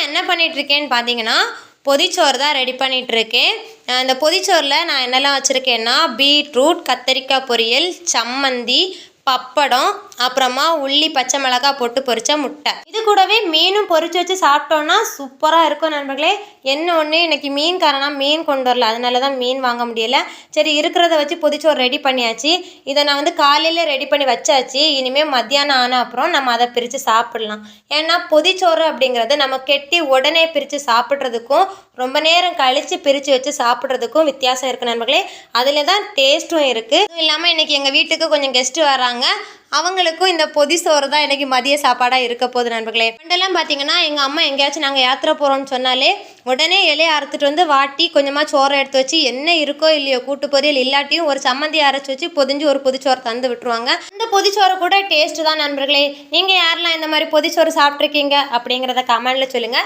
என்ன பண்ணிகிட்ருக்கேன்னு பார்த்தீங்கன்னா பொதிச்சோறு தான் ரெடி பண்ணிகிட்ருக்கேன். இந்த பொதிச்சோறில் நான் என்னெல்லாம் வச்சுருக்கேன்னா பீட்ரூட், கத்தரிக்காய் பொரியல், சம்மந்தி, பப்படம், அப்புறமா உள்ளி, பச்சை மிளகாய் போட்டு பொரிச்ச முட்டை. இது கூடவே மீனும் பொரிச்சு வச்சு சாப்பிட்டோன்னா சூப்பராக இருக்கும் நண்பர்களே. என்ன ஒன்று இன்னைக்கு மீன்காரனா மீன் கொண்டு வரல, அதனால தான் மீன் வாங்க முடியலை. சரி இருக்கிறத வச்சு பொதிச்சோறு ரெடி பண்ணியாச்சு. இதை நான் காலையிலே ரெடி பண்ணி வச்சாச்சு. இனிமேல் மத்தியானம் ஆன அப்புறம் நம்ம அதை பிரித்து சாப்பிட்லாம். ஏன்னா பொதிச்சோறு அப்படிங்கிறது நம்ம கெட்டி உடனே பிரித்து சாப்பிட்றதுக்கும் ரொம்ப நேரம் கழித்து பிரித்து வச்சு சாப்பிட்றதுக்கும் வித்தியாசம் இருக்குது நண்பர்களே. அதில் தான் டேஸ்ட்டும் இருக்குது. அதுவும் இல்லாமல் இன்றைக்கி எங்கள் வீட்டுக்கு கொஞ்சம் கெஸ்ட்டு வராங்க. அவங்களுக்கும் இந்த பொதிச்சோறு தான் இன்றைக்கி மதிய சாப்பாடாக இருக்க போகுது நண்பர்களே. பண்டெல்லாம் பார்த்தீங்கன்னா எங்கள் அம்மா எங்கேயாச்சும் நாங்கள் யாத்திரை போகிறோம்னு சொன்னாலே உடனே இலையை அறுத்துட்டு வந்து வாட்டி கொஞ்சமாக சோறை எடுத்து வச்சு என்ன இருக்கோ இல்லையோ கூட்டு பொரியல் இல்லாட்டியும் ஒரு சம்மந்தி அரைச்சி வச்சு பொதிஞ்சு ஒரு பொதிச்சோறு தந்து விட்டுருவாங்க. அந்த பொதிச்சோறு கூட டேஸ்ட்டு தான் நண்பர்களே. நீங்கள் யாரெல்லாம் இந்த மாதிரி பொதிச்சோறு சாப்பிட்ருக்கீங்க அப்படிங்கிறத கமெண்டில் சொல்லுங்கள்.